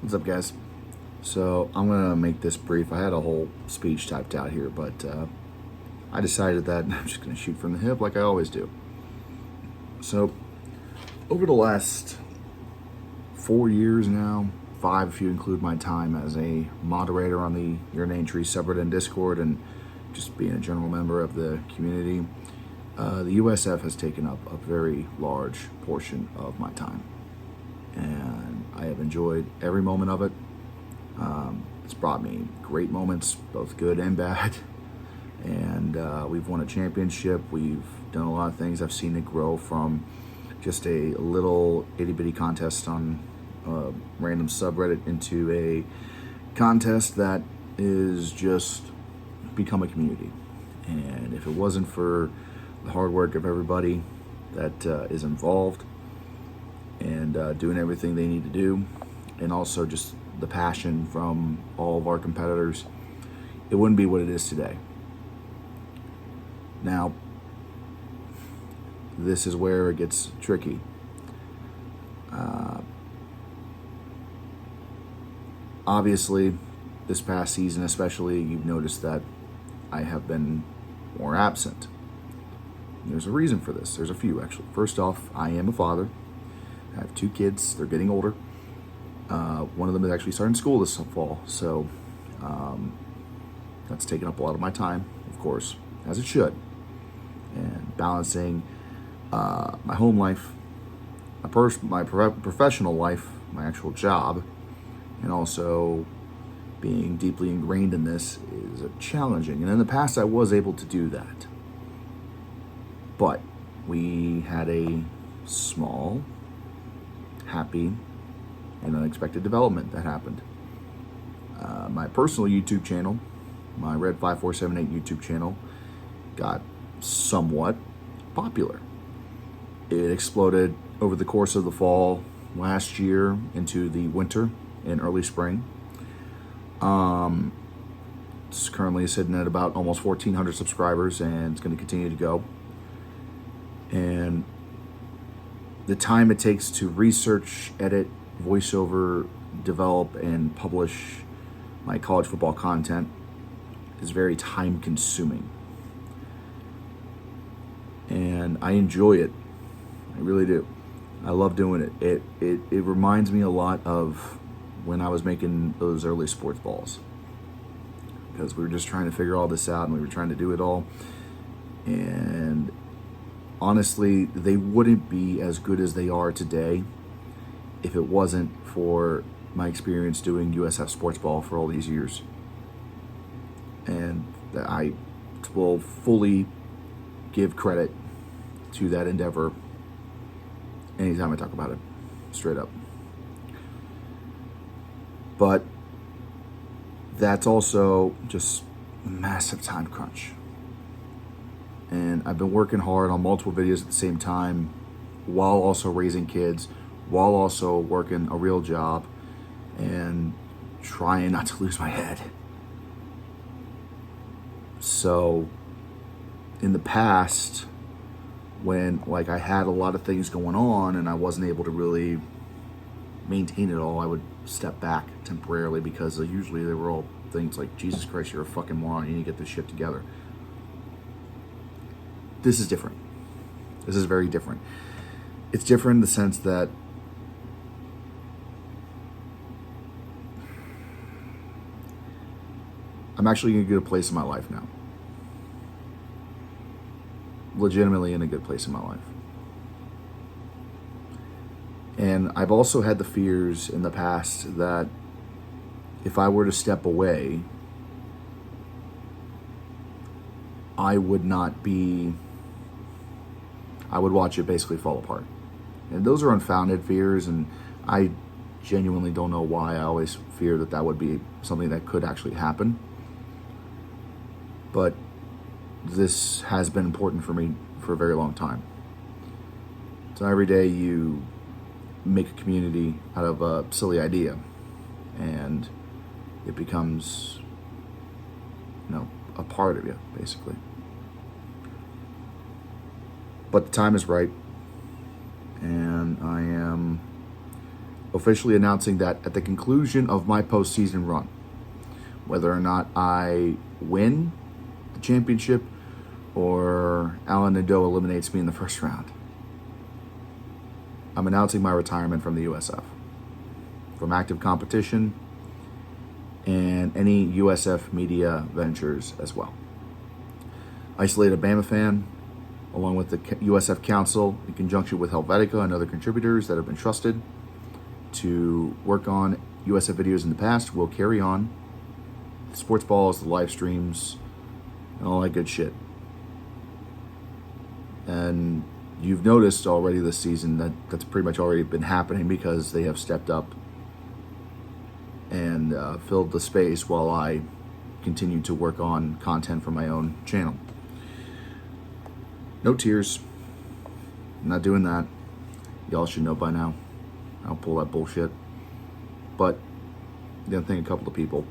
What's up, guys? So I'm gonna make this brief. I had a whole speech typed out here, but I decided that I'm just gonna shoot from the hip like I always do. So over the last 4 years now, 5 if you include my time as a moderator on the Your Name Tree subreddit and Discord, and just being a general member of the community, the USF has taken up a very large portion of my time, and I have enjoyed every moment of it. It's brought me great moments, both good and bad. And we've won a championship. We've done a lot of things. I've seen it grow from just a little itty bitty contest on a random subreddit into a contest that is just become a community. And if it wasn't for the hard work of everybody that is involved and doing everything they need to do, and also just the passion from all of our competitors, it wouldn't be what it is today. Now, this is where it gets tricky. Obviously, this past season especially, you've noticed that I have been more absent. There's a reason for this. There's a few, actually. First off, I am a father. I have 2 kids. They're getting older. One of them is actually starting school this fall, so that's taken up a lot of my time, of course, as it should. And balancing my home life, my professional life, my actual job, and also being deeply ingrained in this is challenging. And in the past, I was able to do that. But we had a small, happy, and unexpected development that happened. My personal YouTube channel, my Red5478 YouTube channel, got somewhat popular. It exploded over the course of the fall last year into the winter and early spring. It's currently sitting at about almost 1,400 subscribers, and it's going to continue to go. And the time it takes to research, edit, voiceover, develop, and publish my college football content is very time consuming. And I enjoy it. I really do. I love doing it. It reminds me a lot of when I was making those early sports balls, because we were just trying to figure all this out and we were trying to do it all. And honestly, they wouldn't be as good as they are today if it wasn't for my experience doing USF sports ball for all these years. And I will fully give credit to that endeavor anytime I talk about it, straight up. But that's also just a massive time crunch. And I've been working hard on multiple videos at the same time, while also raising kids, while also working a real job, and trying not to lose my head. So in the past, when I had a lot of things going on and I wasn't able to really maintain it all, I would step back temporarily, because usually they were all things like, Jesus Christ, you're a fucking moron, you need to get this shit together. This is different. This is very different. It's different in the sense that I'm actually in a good place in my life now. Legitimately in a good place in my life. And I've also had the fears in the past that if I were to step away, I would watch it basically fall apart. And those are unfounded fears, and I genuinely don't know why. I always fear that would be something that could actually happen. But this has been important for me for a very long time. So every day you make a community out of a silly idea, and it becomes, a part of you, basically. But the time is right, and I am officially announcing that at the conclusion of my postseason run, whether or not I win the championship or Alan Nadeau eliminates me in the first round, I'm announcing my retirement from the USF, from active competition and any USF media ventures as well. Isolated Bama fan, along with the USF Council, in conjunction with Helvetica and other contributors that have been trusted to work on USF videos in the past, will carry on the sports balls, the live streams, and all that good shit. And you've noticed already this season that that's pretty much already been happening because they have stepped up and filled the space while I continue to work on content for my own channel. No tears. I'm not doing that. Y'all should know by now. I don't pull that bullshit. But I'm going to thank a couple of people.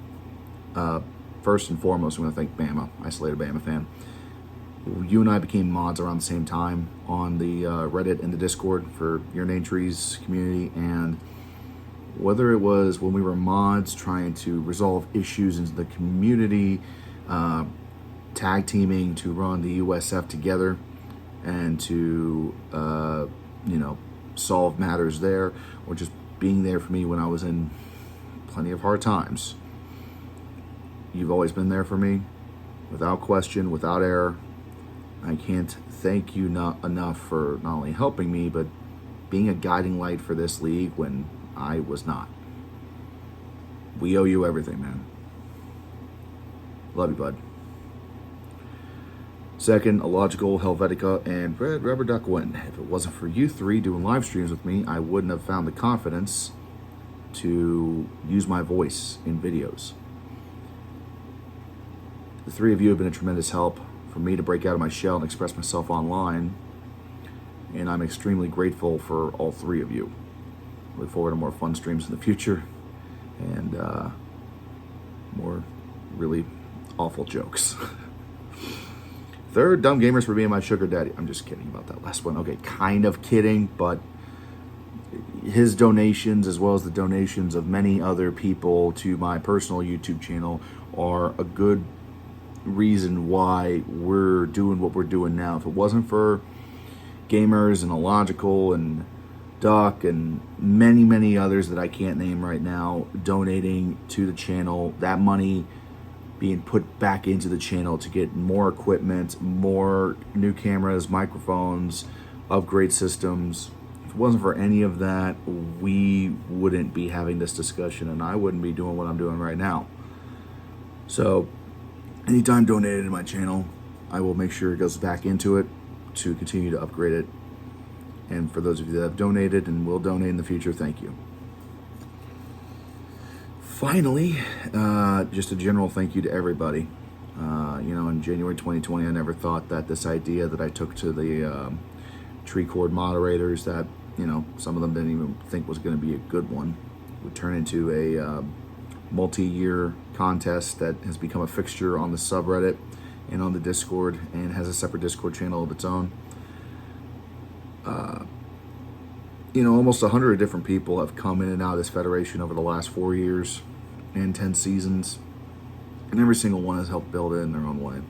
First and foremost, I'm going to thank Bama, Isolated Bama fan. You and I became mods around the same time on the Reddit and the Discord for Your Name Trees community, and whether it was when we were mods trying to resolve issues in the community, tag teaming to run the USF together and to solve matters there, or just being there for me when I was in plenty of hard times. You've always been there for me, without question, without error. I can't thank you not enough for not only helping me, but being a guiding light for this league when I was not. We owe you everything, man. Love you, bud. Second, Illogical, Helvetica, and Red Rubber Duck Win. If it wasn't for you three doing live streams with me, I wouldn't have found the confidence to use my voice in videos. The three of you have been a tremendous help for me to break out of my shell and express myself online, and I'm extremely grateful for all three of you. Look forward to more fun streams in the future and more really awful jokes. Third, Dumb Gamers for being my sugar daddy. I'm just kidding about that last one. Okay, kind of kidding, but his donations, as well as the donations of many other people to my personal YouTube channel, are a good reason why we're doing what we're doing now. If it wasn't for Gamers and Illogical and Duck and many others that I can't name right now donating to the channel, that money being put back into the channel to get more equipment, more new cameras, microphones, upgrade systems. If it wasn't for any of that, we wouldn't be having this discussion, and I wouldn't be doing what I'm doing right now. So anytime donated to my channel, I will make sure it goes back into it to continue to upgrade it. And for those of you that have donated and will donate in the future, thank you. Finally, just a general thank you to everybody. In January 2020, I never thought that this idea that I took to the tree cord moderators that, some of them didn't even think was going to be a good one, would turn into a multi-year contest that has become a fixture on the subreddit and on the Discord and has a separate Discord channel of its own. Almost 100 different people have come in and out of this federation over the last 4 years and 10 seasons, and every single one has helped build it in their own way.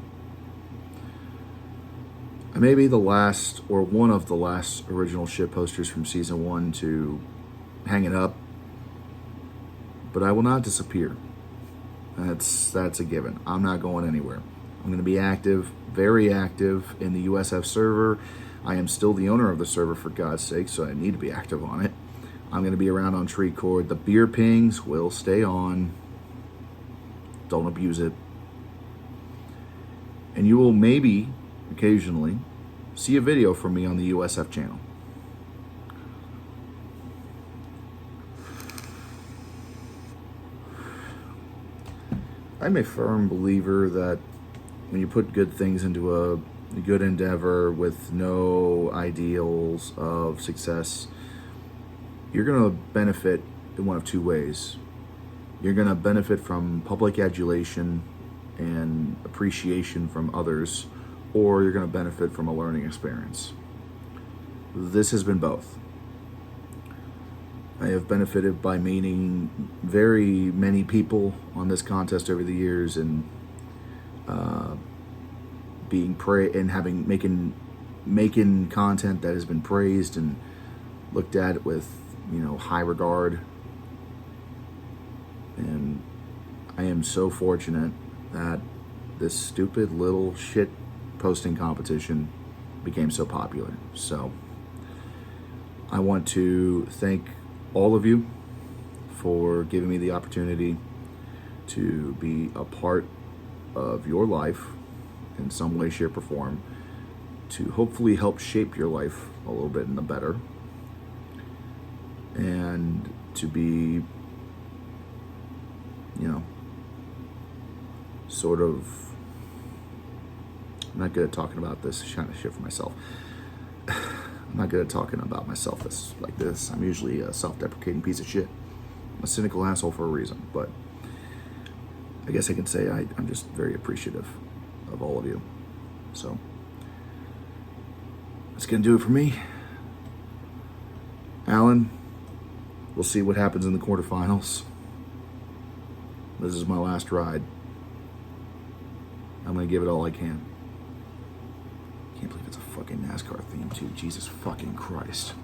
I may be the last, or one of the last, original shit posters from season 1 to hang it up, but I will not disappear. That's a given. I'm not going anywhere. I'm going to be active, very active in the USF server. I am still the owner of the server, for God's sake, so I need to be active on it. I'm going to be around on tree cord. The beer pings will stay on. Don't abuse it. And you will maybe, occasionally, see a video from me on the USF channel. I'm a firm believer that when you put good things into a good endeavor with no ideals of success, you're going to benefit in one of two ways. You're going to benefit from public adulation and appreciation from others, or you're going to benefit from a learning experience. This has been both. I have benefited by meeting very many people on this contest over the years, and being making content that has been praised and looked at with, high regard. And I am so fortunate that this stupid little shit posting competition became so popular. So I want to thank all of you for giving me the opportunity to be a part of your life in some way, shape, or form, to hopefully help shape your life a little bit in the better, and to be, sort of, I'm not good at talking about this kind of shit for myself. I'm not good at talking about myself like this. I'm usually a self-deprecating piece of shit. I'm a cynical asshole for a reason, but I guess I can say I'm just very appreciative of all of you. So that's gonna do it for me. Alan, we'll see what happens in the quarterfinals. This is my last ride. I'm gonna give it all I can. Can't believe it's a fucking NASCAR theme too. Jesus fucking Christ.